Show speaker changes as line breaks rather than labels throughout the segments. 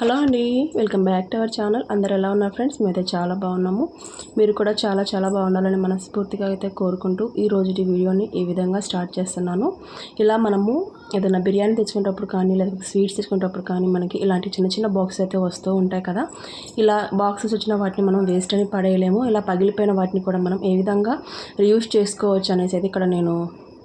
Hello అండి, welcome back to our channel. అందరు ఎలా ఉన్నారు ఫ్రెండ్స్? మేమైతే చాలా బాగున్నాము. మీరు కూడా చాలా బాగుండాలని మనస్ఫూర్తిగా అయితే కోరుకుంటూ ఈ రోజు వీడియోని ఈ విధంగా స్టార్ట్ చేస్తున్నాను. ఇలా మనము ఏదైనా బిర్యానీ తెచ్చుకునేటప్పుడు కానీ లేకపోతే స్వీట్స్ తెచ్చుకునేటప్పుడు కానీ మనకి ఇలాంటి చిన్న బాక్స్ అయితే వస్తూ ఉంటాయి కదా. ఇలా బాక్సెస్ వచ్చిన వాటిని మనం వేస్ట్ అని పడేయలేము. ఇలా పగిలిపోయిన వాటిని కూడా మనం ఏ విధంగా రీయూజ్ చేసుకోవచ్చు అనేసి అయితే ఇక్కడ నేను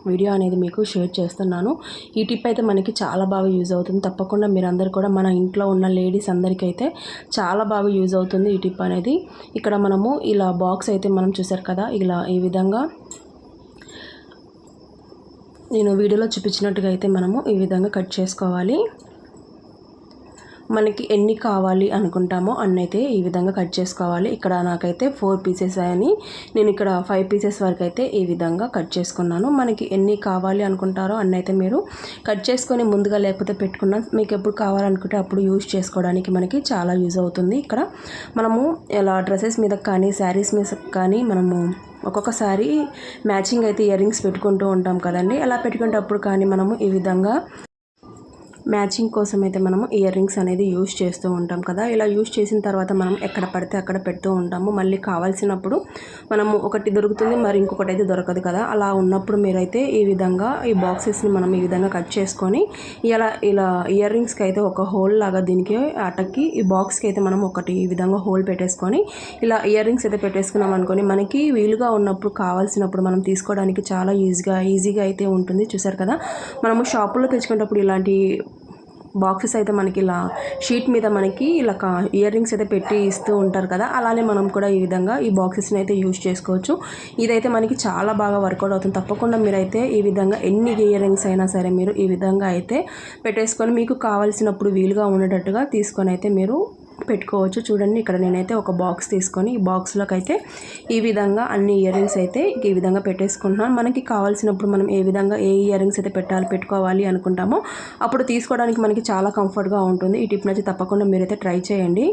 వీడియో అనేది మీకు షేర్ చేస్తున్నాను. ఈ టిప్ అయితే మనకి చాలా బాగా యూజ్ అవుతుంది. తప్పకుండా మీరందరూ కూడా మన ఇంట్లో ఉన్న లేడీస్ అందరికైతే చాలా బాగా యూజ్ అవుతుంది ఈ టిప్ అనేది. ఇక్కడ మనము ఇలా బాక్స్ అయితే మనం చూసారు కదా, ఇలా ఈ విధంగా నేను వీడియోలో చూపించినట్టుగా అయితే మనము ఈ విధంగా కట్ చేసుకోవాలి. మనకి ఎన్ని కావాలి అనుకుంటామో అన్నైతే ఈ విధంగా కట్ చేసుకోవాలి. ఇక్కడ నాకైతే 4 పీసెస్ అని నేను ఇక్కడ 5 పీసెస్ వరకు అయితే ఈ విధంగా కట్ చేసుకున్నాను. మనకి ఎన్ని కావాలి అనుకుంటారో అన్నైతే మీరు కట్ చేసుకొని ముందుగా లేకపోతే పెట్టుకున్నా మీకు ఎప్పుడు కావాలనుకుంటే అప్పుడు యూజ్ చేసుకోవడానికి మనకి చాలా యూజ్ అవుతుంది. ఇక్కడ మనము ఇలా డ్రెస్సెస్ మీద కానీ శారీస్ మీద కానీ మనము ఒక్కొక్కసారి మ్యాచింగ్ అయితే ఇయర్ రింగ్స్ పెట్టుకుంటూ ఉంటాం కదండి. అలా పెట్టుకునేటప్పుడు కానీ మనము ఈ విధంగా మ్యాచింగ్ కోసం అయితే మనము ఇయర్ రింగ్స్ అనేది యూజ్ చేస్తూ ఉంటాం కదా. ఇలా యూజ్ చేసిన తర్వాత మనం ఎక్కడ పడితే అక్కడ పెడుతూ ఉంటాము. మళ్ళీ కావాల్సినప్పుడు మనము ఒకటి దొరుకుతుంది, మరి ఇంకొకటి అయితే దొరకదు కదా. అలా ఉన్నప్పుడు మీరైతే ఈ విధంగా ఈ బాక్సెస్ని మనం ఈ విధంగా కట్ చేసుకొని ఇలా ఇయర్ రింగ్స్కి అయితే ఒక హోల్ లాగా దీనికి అటకి ఈ బాక్స్కి అయితే మనం ఒకటి ఈ విధంగా హోల్ పెట్టేసుకొని ఇలా ఇయర్ రింగ్స్ అయితే పెట్టేసుకున్నాం అనుకొని మనకి వీలుగా ఉన్నప్పుడు కావాల్సినప్పుడు మనం తీసుకోవడానికి చాలా ఈజీగా అయితే ఉంటుంది. చూసారు కదా, మనము షాపులో తెచ్చుకునేటప్పుడు ఇలాంటి బాక్సెస్ అయితే మనకి ఇలా షీట్ మీద మనకి ఇలా ఇయర్ రింగ్స్ అయితే పెట్టి ఇస్తూ ఉంటారు కదా. అలానే మనం కూడా ఈ విధంగా ఈ బాక్సెస్ని అయితే యూజ్ చేసుకోవచ్చు. ఇదైతే మనకి చాలా బాగా వర్కౌట్ అవుతుంది. తప్పకుండా మీరైతే ఈ విధంగా ఎన్ని ఇయర్ రింగ్స్ అయినా సరే మీరు ఈ విధంగా అయితే పెట్టేసుకొని మీకు కావాల్సినప్పుడు వీలుగా ఉండేటట్టుగా తీసుకొని అయితే మీరు పెట్టుకోవచ్చు. చూడండి, ఇక్కడ నేనైతే ఒక బాక్స్ తీసుకొని ఈ బాక్స్లోకి అయితే ఈ విధంగా అన్ని ఇయర్ రింగ్స్ అయితే ఈ విధంగా పెట్టేసుకుంటున్నాను. మనకి కావాల్సినప్పుడు మనం ఏ విధంగా ఏ ఇయర్ రింగ్స్ అయితే పెట్టుకోవాలి అనుకుంటామో అప్పుడు తీసుకోవడానికి మనకి చాలా కంఫర్ట్గా ఉంటుంది. ఈ టిప్ నచ్చి తప్పకుండా మీరైతే ట్రై చేయండి.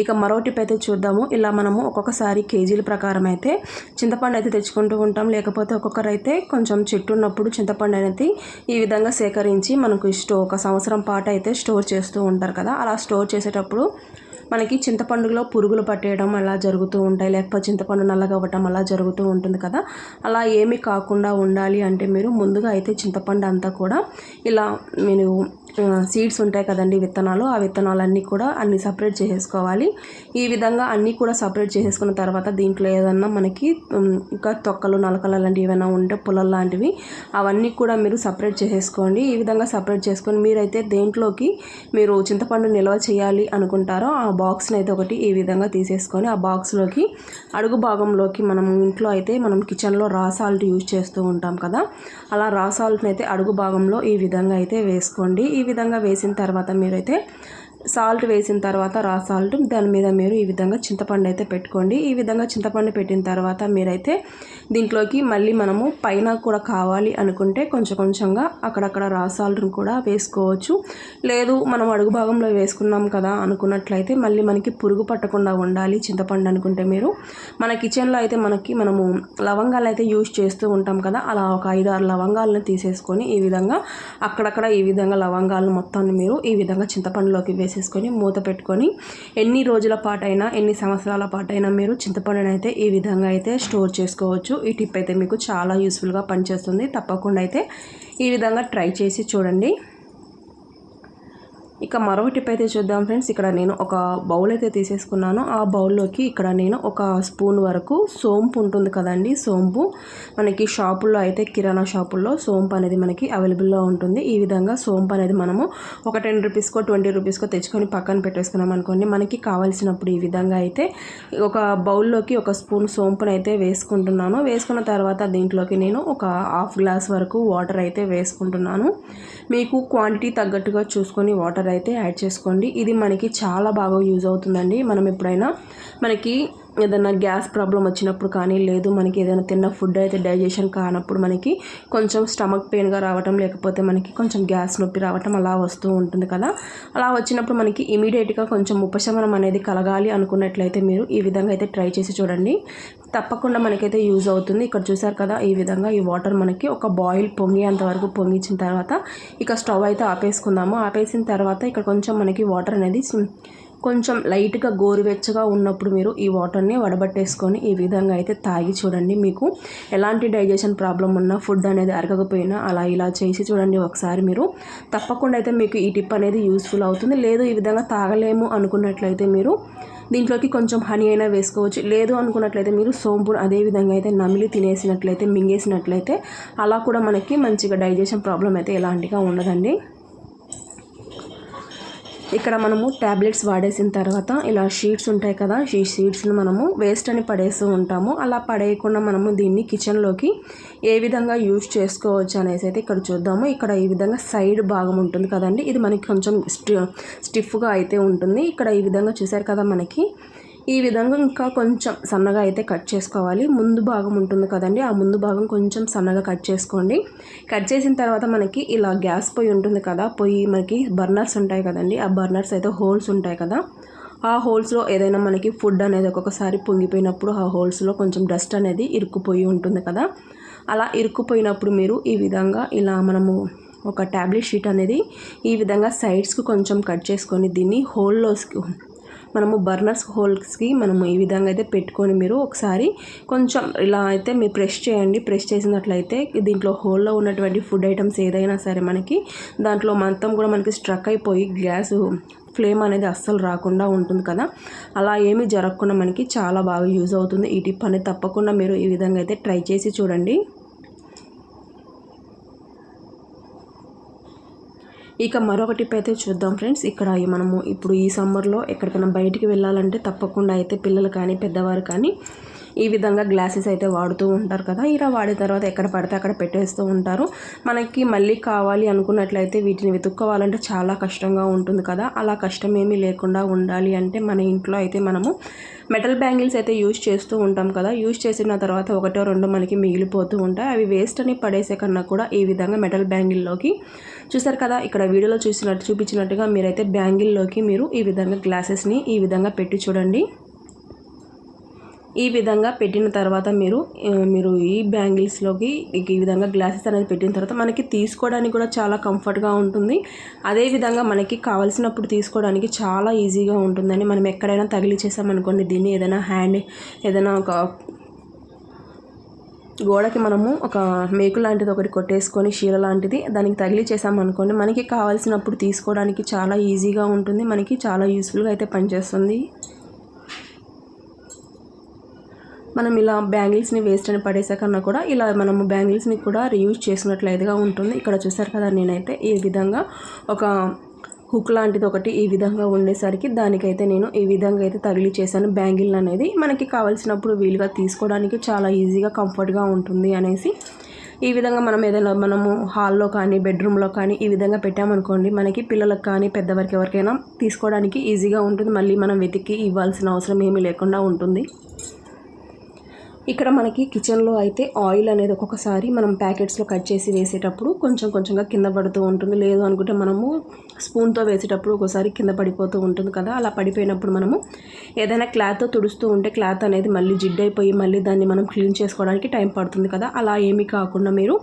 ఇక మరో టిప్ అయితే చూద్దాము. ఇలా మనము ఒక్కొక్కసారి కేజీల ప్రకారం అయితే చింతపండు అయితే తెచ్చుకుంటూ ఉంటాం. లేకపోతే ఒక్కొక్కరైతే కొంచెం చెట్టు ఉన్నప్పుడు చింతపండు అనేది ఈ విధంగా సేకరించి మనకు ఒక సంవత్సరం పాటు అయితే స్టోర్ చేస్తూ ఉంటారు కదా. అలా స్టోర్ చేసేటప్పుడు మనకి చింతపండులో పురుగులు పట్టేయడం అలా జరుగుతూ ఉంటాయి, లేకపోతే చింతపండు నల్లగా అవ్వటం అలా జరుగుతూ ఉంటుంది కదా. అలా ఏమీ కాకుండా ఉండాలి అంటే మీరు ముందుగా అయితే చింతపండు అంతా కూడా ఇలా మీరు సీడ్స్ ఉంటాయి కదండి, విత్తనాలు, ఆ విత్తనాలన్నీ కూడా అన్నీ సపరేట్ చేసేసుకోవాలి. ఈ విధంగా అన్నీ కూడా సపరేట్ చేసేసుకున్న తర్వాత దీంట్లో ఏదన్నా మనకి ఇంకా తొక్కలు నలకలు అలాంటివి ఏమైనా ఉంటే పుల్లలు లాంటివి అవన్నీ కూడా మీరు సపరేట్ చేసేసుకోండి. ఈ విధంగా సపరేట్ చేసుకొని మీరైతే దేంట్లోకి మీరు చింతపండు నిల్వ చేయాలి అనుకుంటారో ఆ బాక్స్ని అయితే ఒకటి ఈ విధంగా తీసేసుకొని ఆ బాక్స్లోకి అడుగు భాగంలోకి మనం ఇంట్లో అయితే మనం కిచెన్లో రా సాల్ట్ యూజ్ చేస్తూ ఉంటాం కదా, అలా రా సాల్ట్ని అయితే అడుగు భాగంలో ఈ విధంగా అయితే వేసుకోండి. ఈ విధంగా వేసిన తర్వాత మీరైతే సాల్ట్ వేసిన తర్వాత రా సాల్ట్ దాని మీద మీరు ఈ విధంగా చింతపండు అయితే పెట్టుకోండి. ఈ విధంగా చింతపండు పెట్టిన తర్వాత మీరైతే దీంట్లోకి మళ్ళీ మనము పైన కూడా కావాలి అనుకుంటే కొంచెంగా అక్కడక్కడ రా సాల్ట్ని కూడా వేసుకోవచ్చు. లేదు మనం అడుగు భాగంలో వేసుకున్నాం కదా అనుకున్నట్లయితే మళ్ళీ మనకి పురుగు పట్టకుండా ఉండాలి చింతపండు అనుకుంటే మీరు మన కిచెన్లో అయితే మనము లవంగాలు అయితే యూజ్ చేస్తూ ఉంటాం కదా, అలా ఒక 5-6 లవంగాలను తీసేసుకొని ఈ విధంగా అక్కడక్కడ ఈ విధంగా లవంగాలను మొత్తాన్ని మీరు ఈ విధంగా చింతపండులోకి వేసేసుకొని మూత పెట్టుకొని ఎన్ని రోజుల పాటైనా ఎన్ని సంవత్సరాల పాటైనా మీరు చింతపండుని అయితే ఈ విధంగా అయితే స్టోర్ చేసుకోవచ్చు. ఈ టిప్ అయితే మీకు చాలా యూస్ఫుల్గా పనిచేస్తుంది. తప్పకుండా అయితే ఈ విధంగా ట్రై చేసి చూడండి. ఇక మరో టిప్ అయితే చూద్దాం ఫ్రెండ్స్. ఇక్కడ నేను ఒక బౌల్ అయితే తీసేసుకున్నాను. ఆ బౌల్లోకి ఇక్కడ నేను ఒక స్పూన్ వరకు సోంపు ఉంటుంది కదండి, సోంపు మనకి షాపుల్లో అయితే కిరాణా షాపుల్లో సోంపు అనేది మనకి అవైలబుల్లో ఉంటుంది. ఈ విధంగా సోంపు అనేది మనము ఒక 10 రూపీస్కో 20 రూపీస్కో తెచ్చుకొని పక్కన పెట్టేసుకున్నాం అనుకోండి. మనకి కావాల్సినప్పుడు ఈ విధంగా అయితే ఒక బౌల్లోకి ఒక స్పూన్ సోంపుని అయితే వేసుకుంటున్నాను. వేసుకున్న తర్వాత దీంట్లోకి నేను ఒక హాఫ్ గ్లాస్ వరకు వాటర్ అయితే వేసుకుంటున్నాను. మీకు క్వాంటిటీ తగ్గట్టుగా చూసుకొని వాటర్ అయితే యాడ్ చేసుకోండి. ఇది మనకి చాలా బాగా యూజ్ అవుతుందండి. మనం ఎప్పుడైనా మనకి ఏదైనా గ్యాస్ ప్రాబ్లం వచ్చినప్పుడు కానీ, లేదు మనకి ఏదైనా తిన్న ఫుడ్ అయితే డైజెషన్ కానప్పుడు మనకి కొంచెం స్టమక్ పెయిన్గా రావటం, లేకపోతే మనకి కొంచెం గ్యాస్ నొప్పి రావటం అలా వస్తూ ఉంటుంది కదా. అలా వచ్చినప్పుడు మనకి ఇమీడియట్గా కొంచెం ఉపశమనం అనేది కలగాలి అనుకున్నట్లయితే మీరు ఈ విధంగా అయితే ట్రై చేసి చూడండి. తప్పకుండా మనకైతే యూజ్ అవుతుంది. ఇక్కడ చూసారు కదా, ఈ విధంగా ఈ వాటర్ మనకి ఒక బాయిల్ పొంగేంత వరకు పొంగించిన తర్వాత ఇక స్టవ్ అయితే ఆపేసుకుందాము. ఆపేసిన తర్వాత ఇక్కడ కొంచెం మనకి వాటర్ అనేది కొంచెం లైట్గా గోరువెచ్చగా ఉన్నప్పుడు మీరు ఈ వాటర్ని వడబట్టేసుకొని ఈ విధంగా అయితే తాగి చూడండి. మీకు ఎలాంటి డైజెషన్ ప్రాబ్లం ఉన్నా, ఫుడ్ అనేది అరగకపోయినా అలా ఇలా చేసి చూడండి ఒకసారి. మీరు తప్పకుండా అయితే మీకు ఈ టిప్ అనేది యూస్ఫుల్ అవుతుంది. లేదు ఈ విధంగా తాగలేము అనుకున్నట్లయితే మీరు దీంట్లోకి కొంచెం హనీ అయినా వేసుకోవచ్చు. లేదు అనుకున్నట్లయితే మీరు సోంపును అదే విధంగా అయితే నమిలి తినేసినట్లయితే, మింగేసినట్లయితే అలా కూడా మనకి మంచిగా డైజెషన్ ప్రాబ్లం అయితే ఎలాంటిగా ఉండదండి. ఇక్కడ మనము ట్యాబ్లెట్స్ వాడేసిన తర్వాత ఇలా షీట్స్ ఉంటాయి కదా, ఈ షీట్స్ని మనము వేస్ట్ అని పడేస్తూ ఉంటాము. అలా పడేయకుండా మనము దీన్ని కిచెన్లోకి ఏ విధంగా యూజ్ చేసుకోవచ్చు అనేసి అయితే ఇక్కడ చూద్దాము. ఇక్కడ ఈ విధంగా సైడ్ భాగం ఉంటుంది కదండి, ఇది మనకి కొంచెం స్టిఫ్గా అయితే ఉంటుంది. ఇక్కడ ఈ విధంగా చూసారు కదా, మనకి ఈ విధంగా ఇంకా కొంచెం సన్నగా అయితే కట్ చేసుకోవాలి. ముందు భాగం ఉంటుంది కదండి, ఆ ముందు భాగం కొంచెం సన్నగా కట్ చేసుకోండి. కట్ చేసిన తర్వాత మనకి ఇలా గ్యాస్ పొయ్యి ఉంటుంది కదా, పొయ్యి మనకి బర్నర్స్ ఉంటాయి కదండి, ఆ బర్నర్స్ అయితే హోల్స్ ఉంటాయి కదా, ఆ హోల్స్లో ఏదైనా మనకి ఫుడ్ అనేది ఒక్కొక్కసారి పొంగిపోయినప్పుడు ఆ హోల్స్లో కొంచెం డస్ట్ అనేది ఇరుక్కుపోయి ఉంటుంది కదా. అలా ఇరుక్కుపోయినప్పుడు మీరు ఈ విధంగా ఇలా మనము ఒక ట్యాబ్లెట్ షీట్ అనేది ఈ విధంగా సైడ్స్కి కొంచెం కట్ చేసుకొని దీన్ని హోల్లోకి మనము బర్నర్స్ హోల్స్కి మనము ఈ విధంగా అయితే పెట్టుకొని మీరు ఒకసారి కొంచెం ఇలా అయితే మీరు ప్రెస్ చేయండి. ప్రెస్ చేసినట్లయితే దీంట్లో హోల్లో ఉన్నటువంటి ఫుడ్ ఐటమ్స్ ఏదైనా సరే మనకి దాంట్లో మొత్తం కూడా మనకి స్ట్రక్ అయిపోయి గ్యాస్ ఫ్లేమ్ అనేది అస్సలు రాకుండా ఉంటుంది కదా. అలా ఏమీ జరగకుండా మనకి చాలా బాగా యూజ్ అవుతుంది ఈ టిప్ అనేది. తప్పకుండా మీరు ఈ విధంగా అయితే ట్రై చేసి చూడండి. ఇక మరొక టిప్ అయితే చూద్దాం ఫ్రెండ్స్. ఇక్కడ మనము ఇప్పుడు ఈ సమ్మర్లో ఎక్కడికైనా బయటికి వెళ్ళాలంటే తప్పకుండా అయితే పిల్లలు కానీ పెద్దవారు కానీ ఈ విధంగా గ్లాసెస్ అయితే వాడుతూ ఉంటారు కదా. ఇలా వాడిన తర్వాత ఎక్కడ పడితే అక్కడ పెట్టేస్తూ ఉంటారు. మనకి మళ్ళీ కావాలి అనుకున్నట్లయితే వీటిని వెతుక్కోవాలంటే చాలా కష్టంగా ఉంటుంది కదా. అలా కష్టం ఏమీ లేకుండా ఉండాలి అంటే మన ఇంట్లో అయితే మనము మెటల్ బ్యాంగిల్స్ అయితే యూజ్ చేస్తూ ఉంటాం కదా. యూజ్ చేసిన తర్వాత ఒకటో రెండో మనకి మిగిలిపోతూ ఉంటాయి. అవి వేస్ట్ అని పడేసే కన్నా కూడా ఈ విధంగా మెటల్ బ్యాంగిల్లోకి చూసారు కదా, ఇక్కడ వీడియోలో చూపించినట్టుగా మీరైతే బ్యాంగిల్లోకి మీరు ఈ విధంగా గ్లాసెస్ని ఈ విధంగా పెట్టి చూడండి. ఈ విధంగా పెట్టిన తర్వాత మీరు ఈ బ్యాంగిల్స్లోకి ఈ విధంగా గ్లాసెస్ అనేది పెట్టిన తర్వాత మనకి తీసుకోవడానికి కూడా చాలా కంఫర్ట్గా ఉంటుంది. అదేవిధంగా మనకి కావాల్సినప్పుడు తీసుకోవడానికి చాలా ఈజీగా ఉంటుందని. మనం ఎక్కడైనా తగిలిచేసామనుకోండి దీన్ని, ఏదైనా ఒక గోడకి మనము ఒక మేకు లాంటిది ఒకటి కొట్టేసుకొని షీల లాంటిది దానికి తగిలిచేసామనుకోండి, మనకి కావాల్సినప్పుడు తీసుకోవడానికి చాలా ఈజీగా ఉంటుంది. మనకి చాలా యూస్ఫుల్గా అయితే పనిచేస్తుంది. మనం ఇలా బ్యాంగిల్స్ని వేస్ట్ అని పడేసే కన్నా కూడా ఇలా మనము బ్యాంగిల్స్ని కూడా రీయూజ్ చేసినట్లయితేగా ఉంటుంది. ఇక్కడ చూసారు కదా, నేనైతే ఈ విధంగా ఒక హుక్ లాంటిది ఒకటి ఈ విధంగా ఉండేసరికి దానికైతే నేను ఈ విధంగా అయితే తగిలి చేశాను. బ్యాంగిల్ అనేది మనకి కావాల్సినప్పుడు వీలుగా తీసుకోవడానికి చాలా ఈజీగా కంఫర్ట్గా ఉంటుంది అనేసి ఈ విధంగా మనము హాల్లో కానీ బెడ్రూమ్లో కానీ ఈ విధంగా పెట్టామనుకోండి, మనకి పిల్లలకు కానీ పెద్దవారికి ఎవరికైనా తీసుకోవడానికి ఈజీగా ఉంటుంది. మళ్ళీ మనం వెతికి ఇవ్వాల్సిన అవసరం ఏమీ లేకుండా ఉంటుంది. ఇక్కడ మనకి కిచెన్లో అయితే ఆయిల్ అనేది ఒక్కొక్కసారి మనం ప్యాకెట్స్లో కట్ చేసి వేసేటప్పుడు కొంచెంగా కింద పడుతూ ఉంటుంది. లేదు అనుకుంటే మనము స్పూన్తో వేసేటప్పుడు ఒకసారి కింద పడిపోతూ ఉంటుంది కదా. అలా పడిపోయినప్పుడు మనము ఏదైనా క్లాత్తో తుడుస్తూ ఉంటే క్లాత్ అనేది మళ్ళీ జిడ్డైపోయి మళ్ళీ దాన్ని మనం క్లీన్ చేసుకోవడానికి టైం పడుతుంది కదా. అలా ఏమీ కాకుండా మీరు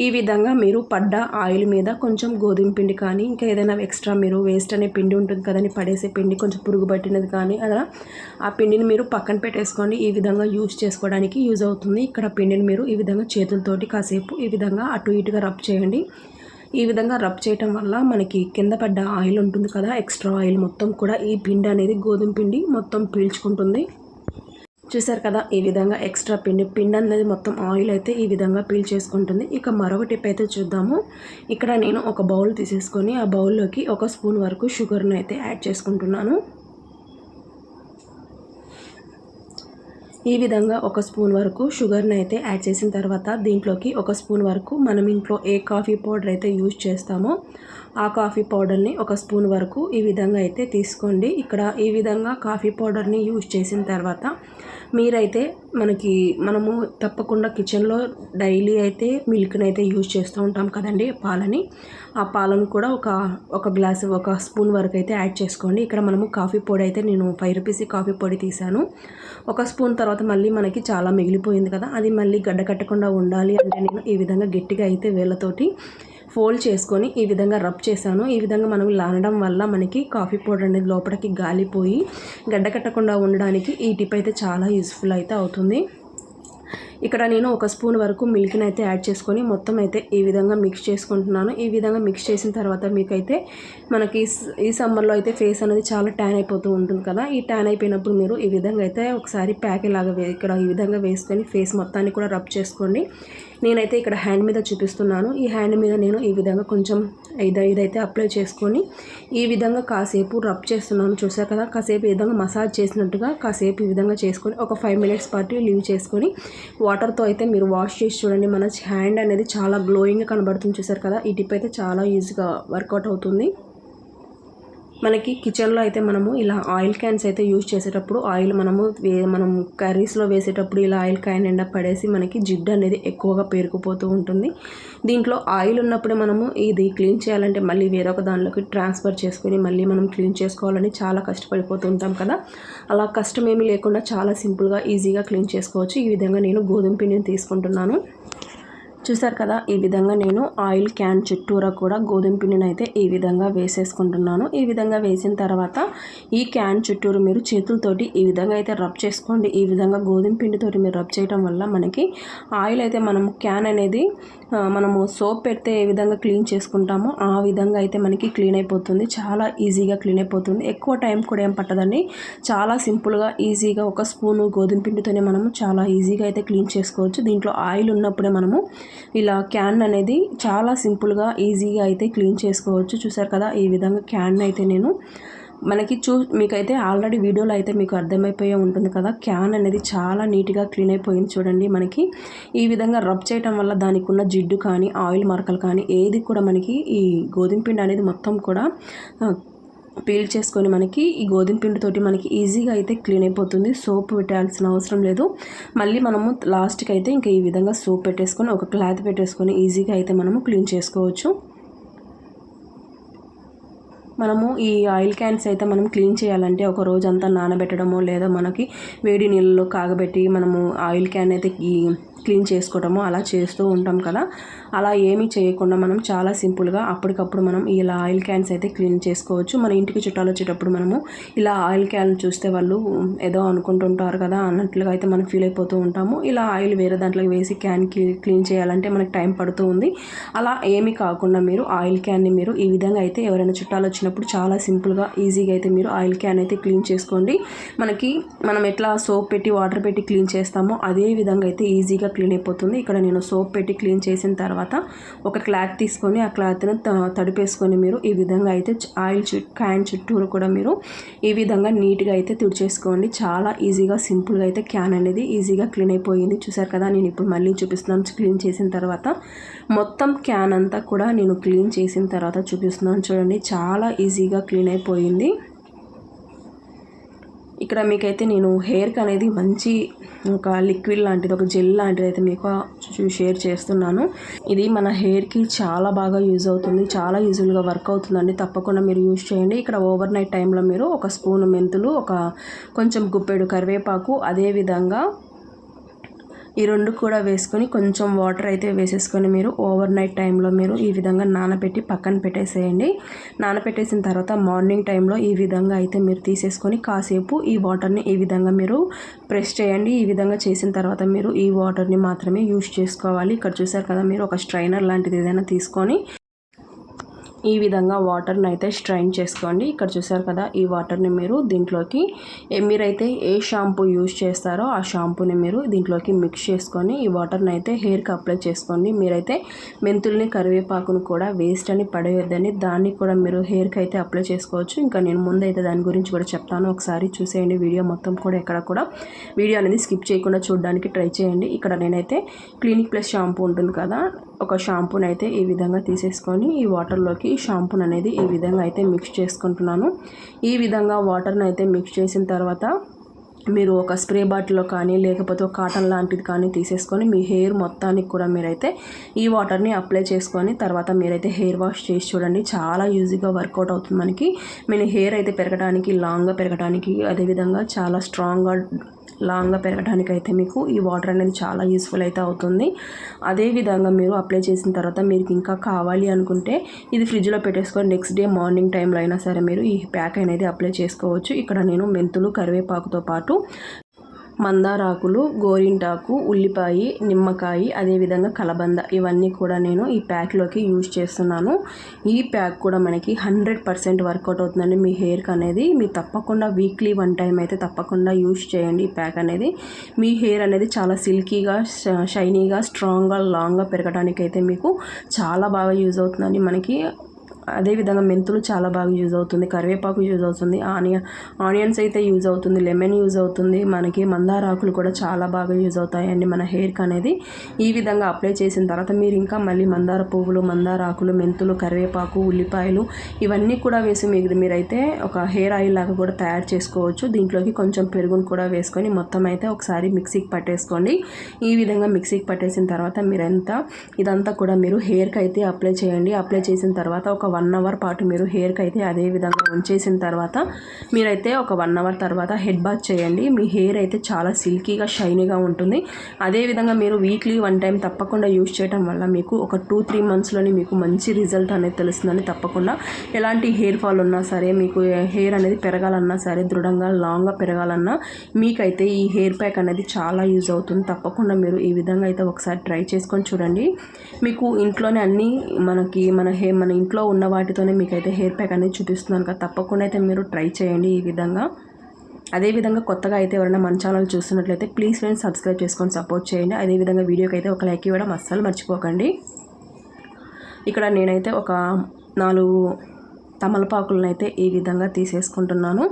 ఈ విధంగా మీరు పడ్డ ఆయిల్ మీద కొంచెం గోధుమ పిండి కానీ ఇంకా ఏదైనా ఎక్స్ట్రా మీరు వేస్ట్ అనే పిండి ఉంటుంది కదని, పడేసే పిండి కొంచెం పురుగు పట్టినది కానీ అలా ఆ పిండిని మీరు పక్కన పెట్టేసుకోండి. ఈ విధంగా యూజ్ చేసుకోవడానికి యూజ్ అవుతుంది. ఇక్కడ పిండిని మీరు ఈ విధంగా చేతులతోటి కాసేపు ఈ విధంగా అటు ఇటుగా రబ్ చేయండి. ఈ విధంగా రబ్ చేయటం వల్ల మనకి కింద పడ్డ ఆయిల్ ఉంటుంది కదా, ఎక్స్ట్రా ఆయిల్ మొత్తం కూడా ఈ పిండి అనేది గోధుమ పిండి మొత్తం పీల్చుకుంటుంది. చూసారు కదా, ఈ విధంగా ఎక్స్ట్రా పిండి అనేది మొత్తం ఆయిల్ అయితే ఈ విధంగా పీల్చేసుకుంటుంది. ఇక మరొక టిప్ అయితే చూద్దాము. ఇక్కడ నేను ఒక బౌల్ తీసేసుకొని ఆ బౌల్లోకి 1 స్పూన్ వరకు షుగర్ను అయితే యాడ్ చేసుకుంటున్నాను. ఈ విధంగా 1 స్పూన్ వరకు షుగర్ని అయితే యాడ్ చేసిన తర్వాత దీంట్లోకి 1 స్పూన్ వరకు మనం ఇంట్లో ఏ కాఫీ పౌడర్ అయితే యూజ్ చేస్తామో ఆ కాఫీ పౌడర్ని 1 స్పూన్ వరకు ఈ విధంగా అయితే తీసుకోండి. ఇక్కడ ఈ విధంగా కాఫీ పౌడర్ని యూజ్ చేసిన తర్వాత మీరైతే మనము తప్పకుండా కిచెన్లో డైలీ అయితే మిల్క్ని అయితే యూజ్ చేస్తూ ఉంటాం కదండి, పాలని. ఆ పాలను కూడా ఒక గ్లాసు 1 స్పూన్ వరకు అయితే యాడ్ చేసుకోండి. ఇక్కడ మనము కాఫీ పొడి అయితే నేను 5 రూపీస్ కాఫీ పొడి తీసాను. 1 స్పూన్ తర్వాత మళ్ళీ మనకి చాలా మిగిలిపోయింది కదా, అది మళ్ళీ గడ్డ కట్టకుండా ఉండాలి అంటే నేను ఈ విధంగా గట్టిగా అయితే వేళ్ళతోటి ఫోల్డ్ చేసుకొని ఈ విధంగా రబ్ చేశాను. ఈ విధంగా మనం లానడం వల్ల మనకి కాఫీ పౌడర్ అనేది లోపలికి గాలిపోయి గడ్డ కట్టకుండా ఉండడానికి ఈ టిప్ అయితే చాలా యూస్ఫుల్ అయితే అవుతుంది. ఇక్కడ నేను 1 స్పూన్ వరకు మిల్క్ని అయితే యాడ్ చేసుకొని మొత్తం అయితే ఈ విధంగా మిక్స్ చేసుకుంటున్నాను. ఈ విధంగా మిక్స్ చేసిన తర్వాత మీకైతే మనకి ఈ సమ్మర్లో అయితే ఫేస్ అనేది చాలా ట్యాన్ అయిపోతూ ఉంటుంది కదా, ఈ ట్యాన్ అయిపోయినప్పుడు మీరు ఈ విధంగా అయితే ఒకసారి ప్యాక్ ఇలాగా ఇక్కడ ఈ విధంగా వేసుకొని ఫేస్ మొత్తాన్ని కూడా రబ్ చేసుకోండి. నేనైతే ఇక్కడ హ్యాండ్ మీద చూపిస్తున్నాను. ఈ హ్యాండ్ మీద నేను ఈ విధంగా కొంచెం ఇదైతే అప్లై చేసుకొని ఈ విధంగా కాసేపు రబ్ చేస్తున్నాను. చూసారు కదా, కాసేపు ఈ విధంగా మసాజ్ చేసినట్టుగా కాసేపు ఈ విధంగా చేసుకొని ఒక 5 మినిట్స్ పాటు లీవ్ చేసుకొని వాటర్తో అయితే మీరు వాష్ చేసి చూడండి. మన హ్యాండ్ అనేది చాలా గ్లోయింగ్గా కనబడుతుంది. చూసారు కదా, ఈ టిప్ అయితే చాలా ఈజీగా వర్కౌట్ అవుతుంది. మనకి కిచెన్లో అయితే మనము ఇలా ఆయిల్ క్యాన్స్ అయితే యూజ్ చేసేటప్పుడు మనం కర్రీస్లో వేసేటప్పుడు ఇలా ఆయిల్ క్యాన్ నిండా పడేసి మనకి జిడ్డు అనేది ఎక్కువగా పేరుకుపోతూ ఉంటుంది. దీంట్లో ఆయిల్ ఉన్నప్పుడే మనము ఇది క్లీన్ చేయాలంటే మళ్ళీ వేరొక దానిలోకి ట్రాన్స్ఫర్ చేసుకొని మళ్ళీ మనం క్లీన్ చేసుకోవాలని చాలా కష్టపడిపోతూ ఉంటాం కదా, అలా కష్టం ఏమీ లేకుండా చాలా సింపుల్గా ఈజీగా క్లీన్ చేసుకోవచ్చు. ఈ విధంగా నేను గోధుమ పిండిని తీసుకుంటున్నాను. చూసారు కదా, ఈ విధంగా నేను ఆయిల్ క్యాన్ చుట్టూరా కూడా గోధుమ పిండిని అయితే ఈ విధంగా వేసేసుకుంటున్నాను. ఈ విధంగా వేసిన తర్వాత ఈ క్యాన్ చుట్టూరు మీరు చేతులతోటి ఈ విధంగా అయితే రబ్ చేసుకోండి. ఈ విధంగా గోధుమ పిండితోటి మీరు రబ్ చేయడం వల్ల మనకి ఆయిల్ అయితే క్యాన్ అనేది మనము సోప్ పెడితే ఏ విధంగా క్లీన్ చేసుకుంటామో ఆ విధంగా అయితే మనకి క్లీన్ అయిపోతుంది. చాలా ఈజీగా క్లీన్ అయిపోతుంది. ఎక్కువ టైం కూడా ఏం పట్టదండి. చాలా సింపుల్గా ఈజీగా 1 స్పూను గోధుమ పిండితోనే మనము చాలా ఈజీగా అయితే క్లీన్ చేసుకోవచ్చు. దీంట్లో ఆయిల్ ఉన్నప్పుడే మనము ఇలా క్యాన్ అనేది చాలా సింపుల్గా ఈజీగా అయితే క్లీన్ చేసుకోవచ్చు. చూసారు కదా, ఈ విధంగా క్యాన్ అయితే నేను మీకైతే ఆల్రెడీ వీడియోలో అయితే మీకు అర్థమైపోయే ఉంటుంది కదా, క్యాన్ అనేది చాలా నీట్గా క్లీన్ అయిపోయింది. చూడండి, మనకి ఈ విధంగా రబ్ చేయటం వల్ల దానికి ఉన్న జిడ్డు కానీ ఆయిల్ మరకలు కానీ ఏది కూడా మనకి ఈ గోధుమ పిండి అనేది మొత్తం కూడా పీల్ చేసుకొని మనకి ఈ గోధుమ పిండితోటి మనకి ఈజీగా అయితే క్లీన్ అయిపోతుంది. సోప్ పెట్టాల్సిన అవసరం లేదు. మళ్ళీ మనము లాస్ట్కి అయితే ఇంకా ఈ విధంగా సోప్ పెట్టేసుకొని ఒక క్లాత్ పెట్టేసుకొని ఈజీగా అయితే మనము క్లీన్ చేసుకోవచ్చు. మనము ఈ ఆయిల్ క్యాన్స్ అయితే మనం క్లీన్ చేయాలంటే ఒక రోజంతా నానబెట్టడమో లేదా మనకి వేడి నీళ్ళలో కాగబెట్టి మనము ఆయిల్ క్యాన్ అయితే క్లీన్ చేసుకోవడమో అలా చేస్తూ ఉంటాం కదా, అలా ఏమీ చేయకుండా మనం చాలా సింపుల్గా అప్పటికప్పుడు మనం ఇలా ఆయిల్ క్యాన్స్ అయితే క్లీన్ చేసుకోవచ్చు. మన ఇంటికి చుట్టాలు వచ్చేటప్పుడు మనము ఇలా ఆయిల్ క్యాన్ చూస్తే వాళ్ళు ఏదో అనుకుంటుంటారు కదా అన్నట్లుగా అయితే మనం ఫీల్ అయిపోతూ ఉంటాము. ఇలా ఆయిల్ వేరే దాంట్లోకి వేసి క్యాన్ క్లీన్ చేయాలంటే మనకి టైం పడుతూ ఉంది. అలా ఏమీ కాకుండా మీరు ఆయిల్ క్యాన్ని మీరు ఈ విధంగా అయితే ఎవరైనా చుట్టాలు వచ్చినప్పుడు చాలా సింపుల్గా ఈజీగా అయితే మీరు ఆయిల్ క్యాన్ అయితే క్లీన్ చేసుకోండి. మనం ఎట్లా సోప్ పెట్టి వాటర్ పెట్టి క్లీన్ చేస్తామో అదే విధంగా అయితే ఈజీగా క్లీన్ అయిపోతుంది. ఇక్కడ నేను సోప్ పెట్టి క్లీన్ చేసిన తర్వాత ఒక క్లాత్ తీసుకొని ఆ క్లాత్ను తడిపేసుకొని మీరు ఈ విధంగా అయితే క్యాన్ చుట్టూరు కూడా మీరు ఈ విధంగా నీట్గా అయితే తుడిచేసుకోండి. చాలా ఈజీగా సింపుల్గా అయితే క్యాన్ అనేది ఈజీగా క్లీన్ అయిపోయింది. చూసారు కదా, నేను ఇప్పుడు మళ్ళీ చూపిస్తున్నాను. క్లీన్ చేసిన తర్వాత మొత్తం క్యాన్ అంతా కూడా నేను క్లీన్ చేసిన తర్వాత చూపిస్తున్నాను. చూడండి, చాలా ఈజీగా క్లీన్ అయిపోయింది. ఇక్కడ మీకైతే నేను హెయిర్కి అనేది మంచి ఒక లిక్విడ్ లాంటిది, ఒక జెల్ లాంటిది అయితే మీకు షేర్ చేస్తున్నాను. ఇది మన హెయిర్కి చాలా బాగా యూజ్ అవుతుంది. చాలా యూజ్ఫుల్గా వర్క్ అవుతుందండి. తప్పకుండా మీరు యూజ్ చేయండి. ఇక్కడ ఓవర్ నైట్ టైంలో మీరు 1 స్పూన్ మెంతులు, కొంచెం గుప్పెడు కరివేపాకు, అదేవిధంగా ఈ 2 కూడా వేసుకొని కొంచెం వాటర్ అయితే వేసేసుకొని మీరు ఓవర్ నైట్ టైంలో మీరు ఈ విధంగా నానబెట్టి పక్కన పెట్టేసేయండి. నానబెట్టేసిన తర్వాత మార్నింగ్ టైంలో ఈ విధంగా అయితే మీరు తీసేసుకొని కాసేపు ఈ వాటర్ని ఈ విధంగా మీరు ప్రెస్ చేయండి. ఈ విధంగా చేసిన తర్వాత మీరు ఈ వాటర్ని మాత్రమే యూజ్ చేసుకోవాలి. ఇక్కడ చూసారు కదా, మీరు ఒక స్ట్రైనర్ లాంటిది ఏదైనా తీసుకొని ఈ విధంగా వాటర్ని అయితే స్ట్రైన్ చేసుకోండి. ఇక్కడ చూసారు కదా, ఈ వాటర్ని మీరు దీంట్లోకి మీరైతే ఏ షాంపూ యూజ్ చేస్తారో ఆ షాంపూని మీరు దీంట్లోకి మిక్స్ చేసుకొని ఈ వాటర్ని అయితే హెయిర్కి అప్లై చేసుకోండి. మీరైతే మెంతుల్ని కరివేపాకును కూడా వేస్ట్ అని పడేయొద్దని దాన్ని కూడా మీరు హెయిర్కి అయితే అప్లై చేసుకోవచ్చు. ఇంకా నేను ముందైతే దాని గురించి కూడా చెప్తాను, ఒకసారి చూసేయండి. వీడియో మొత్తం కూడా ఎక్కడ కూడా వీడియో అనేది స్కిప్ చేయకుండా చూడడానికి ట్రై చేయండి. ఇక్కడ నేనైతే క్లినిక్ ప్లస్ షాంపూ ఉంటుంది కదా, ఒక షాంపూని అయితే ఈ విధంగా తీసేసుకొని ఈ వాటర్లోకి వాటర్లోకి షాంపూని అనేది ఈ విధంగా అయితే మిక్స్ చేసుకుంటున్నాను. ఈ విధంగా వాటర్ని అయితే మిక్స్ చేసిన తర్వాత మీరు ఒక స్ప్రే బాటిల్లో కానీ లేకపోతే ఒక కాటన్ లాంటిది కానీ తీసేసుకొని మీ హెయిర్ మొత్తానికి కూడా మీరైతే ఈ వాటర్ని అప్లై చేసుకొని తర్వాత మీరైతే హెయిర్ వాష్ చేసి చూడండి. చాలా ఈజీగా వర్కౌట్ అవుతుంది మనకి. మీ హెయిర్ అయితే పెరగడానికి, లాంగ్గా పెరగడానికి, అదేవిధంగా చాలా లాంగ్గా పెరగడానికి అయితే మీకు ఈ వాటర్ అనేది చాలా యూస్ఫుల్ అయితే అవుతుంది. అదేవిధంగా మీరు అప్లై చేసిన తర్వాత మీకు ఇంకా కావాలి అనుకుంటే ఇది ఫ్రిడ్జ్లో పెట్టేసుకొని నెక్స్ట్ డే మార్నింగ్ టైంలో అయినా సరే మీరు ఈ ప్యాక్ అనేది అప్లై చేసుకోవచ్చు. ఇక్కడ నేను మెంతులు, కరివేపాకుతో పాటు మందారాకులు, గోరింటాకు, ఉల్లిపాయ, నిమ్మకాయ, అదేవిధంగా కలబంద ఇవన్నీ కూడా నేను ఈ ప్యాక్లోకి యూజ్ చేస్తున్నాను. ఈ ప్యాక్ కూడా మనకి 100% వర్కౌట్ అవుతుందండి మీ హెయిర్కి అనేది. మీరు తప్పకుండా వీక్లీ 1 టైం అయితే తప్పకుండా యూజ్ చేయండి ఈ ప్యాక్ అనేది. మీ హెయిర్ అనేది చాలా సిల్కీగా, షైనీగా, స్ట్రాంగ్గా, లాంగ్గా పెరగడానికి అయితే మీకు చాలా బాగా యూజ్ అవుతుందండి మనకి. అదేవిధంగా మెంతులు చాలా బాగా యూజ్ అవుతుంది, కరివేపాకు యూజ్ అవుతుంది, ఆనియన్స్ అయితే యూజ్ అవుతుంది, లెమన్ యూజ్ అవుతుంది, మనకి మందారాకులు కూడా చాలా బాగా యూజ్ అవుతాయండి మన హెయిర్కి అనేది. ఈ విధంగా అప్లై చేసిన తర్వాత మీరు ఇంకా మళ్ళీ మందార పువ్వులు, మందారాకులు, మెంతులు, కరివేపాకు, ఉల్లిపాయలు ఇవన్నీ కూడా వేసి మీరైతే ఒక హెయిర్ ఆయిల్ లాగా కూడా తయారు చేసుకోవచ్చు. దీంట్లోకి కొంచెం పెరుగును కూడా వేసుకొని మొత్తం అయితే ఒకసారి మిక్సీకి పట్టేసుకోండి. ఈ విధంగా మిక్సీకి పట్టేసిన తర్వాత ఇదంతా కూడా మీరు హెయిర్కి అయితే అప్లై చేయండి. అప్లై చేసిన తర్వాత ఒక 1 అవర్ పాటు మీరు హెయిర్కి అయితే అదే విధంగా ఉంచేసిన తర్వాత మీరైతే ఒక 1 అవర్ తర్వాత హెడ్ బాత్ చేయండి. మీ హెయిర్ అయితే చాలా సిల్కీగా, షైనీగా ఉంటుంది. అదేవిధంగా మీరు వీక్లీ 1 టైం తప్పకుండా యూజ్ చేయడం వల్ల మీకు ఒక 2-3 మంత్స్లోని మీకు మంచి రిజల్ట్ అనేది తెలుస్తుందని. తప్పకుండా ఎలాంటి హెయిర్ ఫాల్ ఉన్నా సరే, మీకు హెయిర్ అనేది పెరగాలన్నా సరే, దృఢంగా లాంగ్గా పెరగాలన్నా మీకైతే ఈ హెయిర్ ప్యాక్ అనేది చాలా యూజ్ అవుతుంది. తప్పకుండా మీరు ఈ విధంగా అయితే ఒకసారి ట్రై చేసుకొని చూడండి. మీకు ఇంట్లోనే అన్నీ మన ఇంట్లో ఉన్న వాటితోనే మీకైతే హెయిర్ ప్యాక్ అనేది చూపిస్తున్నాను కదా. తప్పకుండా అయితే మీరు ట్రై చేయండి ఈ విధంగా. అదేవిధంగా కొత్తగా అయితే ఎవరైనా మన ఛానల్ చూస్తున్నట్లయితే ప్లీజ్ ఫ్రెండ్స్ సబ్స్క్రైబ్ చేసుకొని సపోర్ట్ చేయండి. అదేవిధంగా వీడియోకి అయితే ఒక లైక్ ఇవ్వడం అస్సలు మర్చిపోకండి. ఇక్కడ నేనైతే ఒక 4 తమలపాకులను అయితే ఈ విధంగా తీసేసుకుంటున్నాను.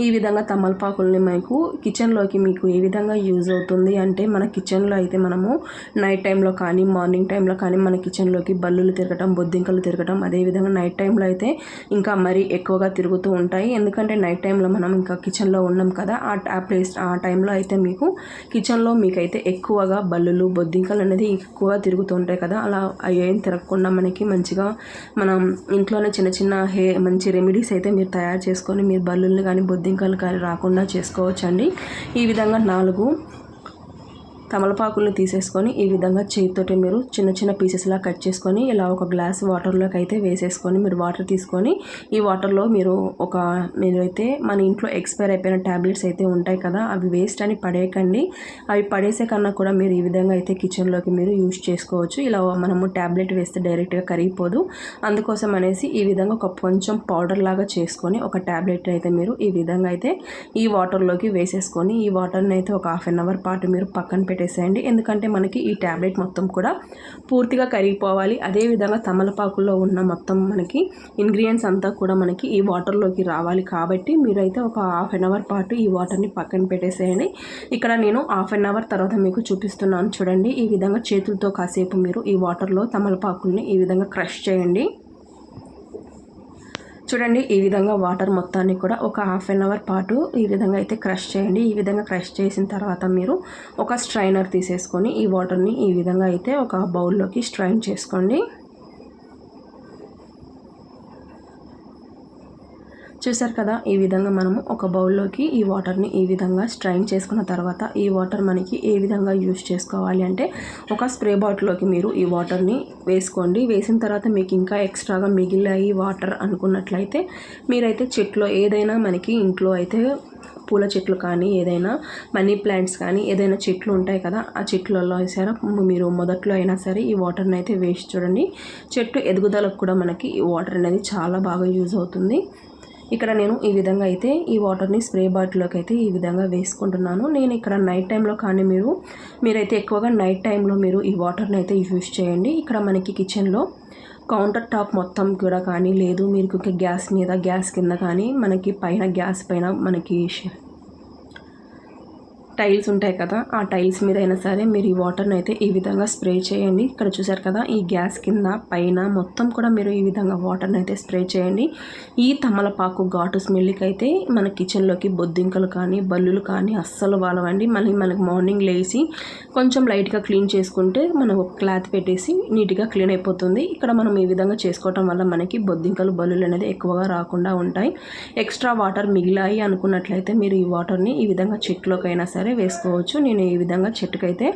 ఈ విధంగా తమలపాకుల్ని మీకు కిచెన్లోకి మీకు ఏ విధంగా యూజ్ అవుతుంది అంటే, మన కిచెన్లో అయితే మనము నైట్ టైంలో కానీ మార్నింగ్ టైంలో కానీ మన కిచెన్లోకి బల్లులు తిరగటం, బొద్దింకలు తిరగటం, అదేవిధంగా నైట్ టైంలో అయితే ఇంకా మరీ ఎక్కువగా తిరుగుతూ ఉంటాయి. ఎందుకంటే నైట్ టైంలో మనం ఇంకా కిచెన్లో ఉన్నాం కదా, ఆ టైంలో అయితే మీకు కిచెన్లో మీకైతే ఎక్కువగా బల్లులు, బొద్దింకలు అనేది ఎక్కువగా తిరుగుతూ ఉంటాయి కదా. అలా ఏం తిరగకుండా మనకి మంచిగా మనం ఇంట్లోనే చిన్న మంచి రెమెడీస్ అయితే మీరు తయారు చేసుకొని మీరు బల్లుల్ని కానీ బొద్దింకలు కానీ రాకుండా చేసుకోవచ్చండి. ఈ విధంగా 4 తమలపాకులను తీసేసుకొని ఈ విధంగా చేతితోటి మీరు చిన్న పీసెస్లా కట్ చేసుకొని ఇలా ఒక గ్లాస్ వాటర్లోకి అయితే వేసేసుకొని మీరు వాటర్ తీసుకొని ఈ వాటర్లో మీరైతే మన ఇంట్లో ఎక్స్పైర్ అయిపోయిన ట్యాబ్లెట్స్ అయితే ఉంటాయి కదా, అవి వేస్ట్ అని పడేయకండి. అవి పడేసే కన్నా కూడా మీరు ఈ విధంగా అయితే కిచెన్లోకి మీరు యూజ్ చేసుకోవచ్చు. ఇలా మనము ట్యాబ్లెట్ వేస్తే డైరెక్ట్గా కరిగిపోదు. అందుకోసం అనేసి ఈ విధంగా కొంచెం పౌడర్ లాగా చేసుకొని ఒక ట్యాబ్లెట్ అయితే మీరు ఈ విధంగా అయితే ఈ వాటర్లోకి వేసేసుకొని ఈ వాటర్ని అయితే ఒక 1/2 అవర్ పాటు మీరు పక్కన పెట్టేసేయండి. ఎందుకంటే మనకి ఈ ట్యాబ్లెట్ మొత్తం కూడా పూర్తిగా కరిగిపోవాలి. అదేవిధంగా తమలపాకుల్లో ఉన్న మొత్తం మనకి ఇంగ్రీడియంట్స్ అంతా కూడా మనకి ఈ వాటర్లోకి రావాలి. కాబట్టి మీరైతే ఒక 1/2 అవర్ పాటు ఈ వాటర్ని పక్కన పెట్టేసేయండి. ఇక్కడ నేను 1/2 అవర్ తర్వాత మీకు చూపిస్తున్నాను చూడండి. ఈ విధంగా చేతులతో కాసేపు మీరు ఈ వాటర్లో తమలపాకుల్ని ఈ విధంగా క్రష్ చేయండి. చూడండి, ఈ విధంగా వాటర్ మొత్తాన్ని కూడా ఒక 1/2 అవర్ పాటు ఈ విధంగా అయితే క్రష్ చేయండి. ఈ విధంగా క్రష్ చేసిన తర్వాత మీరు ఒక స్ట్రైనర్ తీసేసుకొని ఈ వాటర్ని ఈ విధంగా అయితే ఒక బౌల్లోకి స్ట్రైన్ చేసుకోండి. చూసారు కదా, ఈ విధంగా మనము ఒక బౌల్లోకి ఈ వాటర్ని ఈ విధంగా స్ట్రైన్ చేసుకున్న తర్వాత ఈ వాటర్ మనకి ఏ విధంగా యూజ్ చేసుకోవాలి అంటే, ఒక స్ప్రే బాటిల్లోకి మీరు ఈ వాటర్ని వేసుకోండి. వేసిన తర్వాత మీకు ఇంకా ఎక్స్ట్రాగా మిగిలాయి వాటర్ అనుకున్నట్లయితే మీరైతే చెట్లు ఏదైనా మనకి ఇంట్లో అయితే పూల చెట్లు కానీ ఏదైనా మనీ ప్లాంట్స్ కానీ ఏదైనా చెట్లు ఉంటాయి కదా, ఆ చెట్లలో వేసారా మీరు మొదట్లో అయినా సరే ఈ వాటర్ని అయితే వేసి చూడండి. చెట్టు ఎదుగుదలకు కూడా మనకి ఈ వాటర్ అనేది చాలా బాగా యూజ్ అవుతుంది. ఇక్కడ నేను ఈ విధంగా అయితే ఈ వాటర్ని స్ప్రే బాటిల్లోకి అయితే ఈ విధంగా వేసుకుంటున్నాను. నేను ఇక్కడ నైట్ టైంలో కానీ మీరైతే ఎక్కువగా నైట్ టైంలో మీరు ఈ వాటర్ని అయితే యూజ్ చేయండి. ఇక్కడ మనకి కిచెన్లో కౌంటర్ టాప్ మొత్తం కూడా కానీ లేదు మీరు గ్యాస్ కింద కానీ మనకి పైన గ్యాస్ పైన మనకి టైల్స్ ఉంటాయి కదా, ఆ టైల్స్ మీద అయినా సరే మీరు ఈ వాటర్ని అయితే ఈ విధంగా స్ప్రే చేయండి. ఇక్కడ చూసారు కదా, ఈ గ్యాస్ కింద పైన మొత్తం కూడా మీరు ఈ విధంగా వాటర్ని అయితే స్ప్రే చేయండి. ఈ తమలపాకు ఘాటు స్మెల్కి అయితే మన కిచెన్లోకి బొద్దింకలు కానీ బల్లులు కానీ అస్సలు వాలవండి. మళ్ళీ మనకు మార్నింగ్ లేచి కొంచెం లైట్గా క్లీన్ చేసుకుంటే మనం ఒక క్లాత్ పెట్టేసి నీట్గా క్లీన్ అయిపోతుంది. ఇక్కడ మనం ఈ విధంగా చేసుకోవటం వల్ల మనకి బొద్దింకలు బల్లులు అనేది ఎక్కువగా రాకుండా ఉంటాయి. ఎక్స్ట్రా వాటర్ మిగిలాయి అనుకున్నట్లయితే మీరు ఈ వాటర్ని ఈ విధంగా చెట్లోకైనా సరే వేసుకోవచ్చు. నేను ఈ విధంగా చెట్టుకైతే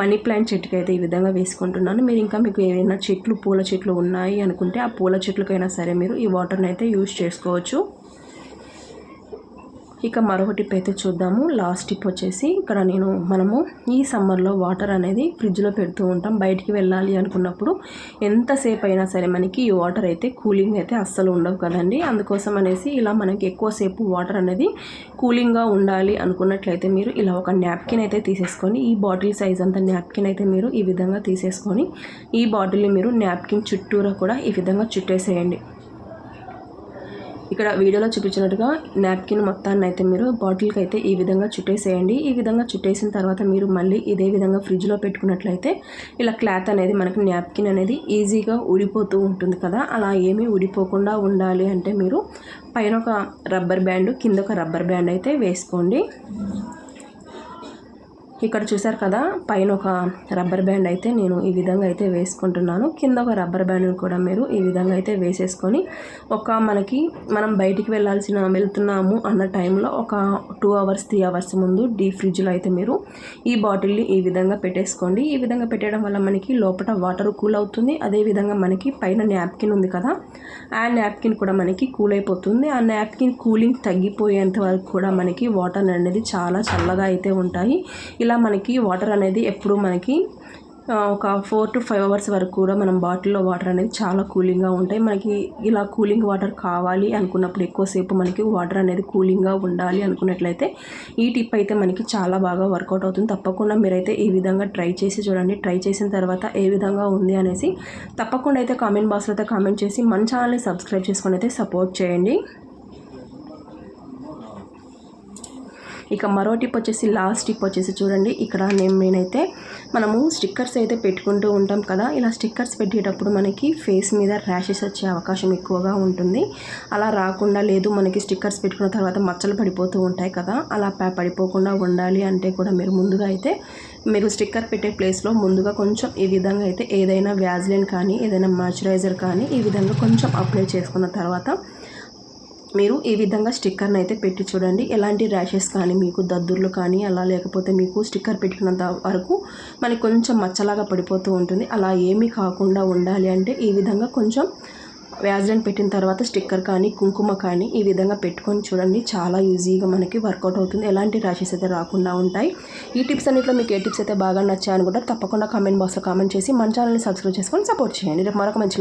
మనీ ప్లాంట్ చెట్టుకైతే ఈ విధంగా వేసుకుంటున్నాను. మీరు ఇంకా మీకు ఏదైనా చెట్లు పూల చెట్లు ఉన్నాయి అనుకుంటే ఆ పూల చెట్లకైనా సరే మీరు ఈ వాటర్ని అయితే యూజ్ చేసుకోవచ్చు. ఇక మరొక టిప్ అయితే చూద్దాము. లాస్ట్ టిప్ వచ్చేసి ఇక్కడ మనము ఈ సమ్మర్లో వాటర్ అనేది ఫ్రిడ్జ్లో పెడుతూ ఉంటాం. బయటికి వెళ్ళాలి అనుకున్నప్పుడు ఎంతసేపు అయినా సరే మనకి ఈ వాటర్ అయితే కూలింగ్ అయితే అస్సలు ఉండవు కదండి. అందుకోసం అనేసి ఇలా మనకి ఎక్కువసేపు వాటర్ అనేది కూలింగ్గా ఉండాలి అనుకున్నట్లయితే మీరు ఇలా ఒక న్యాప్కిన్ అయితే తీసేసుకొని, ఈ బాటిల్ సైజ్ అంత న్యాప్కిన్ అయితే మీరు ఈ విధంగా తీసేసుకొని ఈ బాటిల్ని మీరు న్యాప్కిన్ చుట్టూరా కూడా ఈ విధంగా చుట్టేసేయండి. ఇక్కడ వీడియోలో చూపించినట్టుగా నాప్కిన్ మొత్తాన్ని అయితే మీరు బాటిల్కి అయితే ఈ విధంగా చుట్టేసేయండి. ఈ విధంగా చుట్టేసిన తర్వాత మీరు మళ్ళీ ఇదే విధంగా ఫ్రిడ్జ్లో పెట్టుకున్నట్లయితే ఇలా క్లాత్ అనేది మనకి నాప్కిన్ అనేది ఈజీగా ఊడిపోతూ ఉంటుంది కదా. అలా ఏమీ ఊడిపోకుండా ఉండాలి అంటే మీరు పైన ఒక రబ్బర్ బ్యాండ్, కింద ఒక రబ్బర్ బ్యాండ్ అయితే వేసుకోండి. ఇక్కడ చూసారు కదా, పైన ఒక రబ్బర్ బ్యాండ్ అయితే నేను ఈ విధంగా అయితే వేసుకుంటున్నాను. కింద ఒక రబ్బర్ బ్యాండ్ కూడా మీరు ఈ విధంగా అయితే వేసేసుకొని మనం బయటికి వెళ్తున్నాము అన్న టైంలో ఒక 2 అవర్స్ 3 అవర్స్ ముందు డీప్ ఫ్రిడ్జ్లో అయితే మీరు ఈ బాటిల్ని ఈ విధంగా పెట్టేసుకోండి. ఈ విధంగా పెట్టడం వల్ల మనకి లోపల వాటర్ కూల్ అవుతుంది. అదేవిధంగా మనకి పైన న్యాప్కిన్ ఉంది కదా, ఆ న్యాప్కిన్ కూడా మనకి కూల్ అయిపోతుంది. ఆ న్యాప్కిన్ కూలింగ్ తగ్గిపోయేంత వరకు కూడా మనకి వాటర్ అనేది చాలా చల్లగా అయితే ఉంటాయి. ఇలా మనకి వాటర్ అనేది ఎప్పుడు మనకి ఒక 4 to 5 అవర్స్ వరకు కూడా మనం బాటిల్లో వాటర్ అనేది చాలా కూలింగ్గా ఉంటాయి. మనకి ఇలా కూలింగ్ వాటర్ కావాలి అనుకున్నప్పుడు ఎక్కువసేపు మనకి వాటర్ అనేది కూలింగ్గా ఉండాలి అనుకున్నట్లయితే ఈ టిప్ అయితే మనకి చాలా బాగా వర్కౌట్ అవుతుంది. తప్పకుండా మీరైతే ఈ విధంగా ట్రై చేసి చూడండి. ట్రై చేసిన తర్వాత ఏ విధంగా ఉంది అనేసి తప్పకుండా అయితే కామెంట్ బాక్స్లో అయితే కామెంట్ చేసి మన ఛానల్ని సబ్స్క్రైబ్ చేసుకొని అయితే సపోర్ట్ చేయండి. ఇక మరో టిప్ వచ్చేసి లాస్ట్ టిప్ వచ్చేసి చూడండి. ఇక్కడ నేనైతే మనము స్టిక్కర్స్ అయితే పెట్టుకుంటూ ఉంటాం కదా. ఇలా స్టిక్కర్స్ పెట్టేటప్పుడు మనకి ఫేస్ మీద ర్యాషెస్ వచ్చే అవకాశం ఎక్కువగా ఉంటుంది. అలా రాకుండా లేదు మనకి స్టిక్కర్స్ పెట్టుకున్న తర్వాత మచ్చలు పడిపోతూ ఉంటాయి కదా, అలా పడిపోకుండా ఉండాలి అంటే కూడా మీరు స్టిక్కర్ పెట్టే ప్లేస్లో ముందుగా కొంచెం ఈ విధంగా అయితే ఏదైనా వ్యాజ్లిన్ కానీ ఏదైనా మాయిశ్చరైజర్ కానీ ఈ విధంగా కొంచెం అప్లై చేసుకున్న తర్వాత మీరు ఈ విధంగా స్టిక్కర్ని అయితే పెట్టి చూడండి. ఎలాంటి ర్యాషెస్ కానీ మీకు దద్దుర్లు కానీ అలా లేకపోతే మీకు స్టిక్కర్ పెట్టుకున్నంత వరకు మనకి కొంచెం మచ్చలాగా పడిపోతూ ఉంటుంది. అలా ఏమీ కాకుండా ఉండాలి అంటే ఈ విధంగా కొంచెం వ్యాజ్లైన్ పెట్టిన తర్వాత స్టిక్కర్ కానీ కుంకుమ కానీ ఈ విధంగా పెట్టుకొని చూడండి. చాలా ఈజీగా మనకి వర్కౌట్ అవుతుంది. ఎలాంటి ర్యాషెస్ అయితే రాకుండా ఉంటాయి. ఈ టిప్స్ అన్నింటిలో మీకు ఏ టిప్స్ అయితే బాగా నచ్చాయని కూడా తప్పకుండా కామెంట్ బాక్స్లో కామెంట్ చేసి మన ఛానల్ని సబ్స్క్రైబ్ చేసుకొని సపోర్ట్ చేయండి. రేపు మరొక మంచి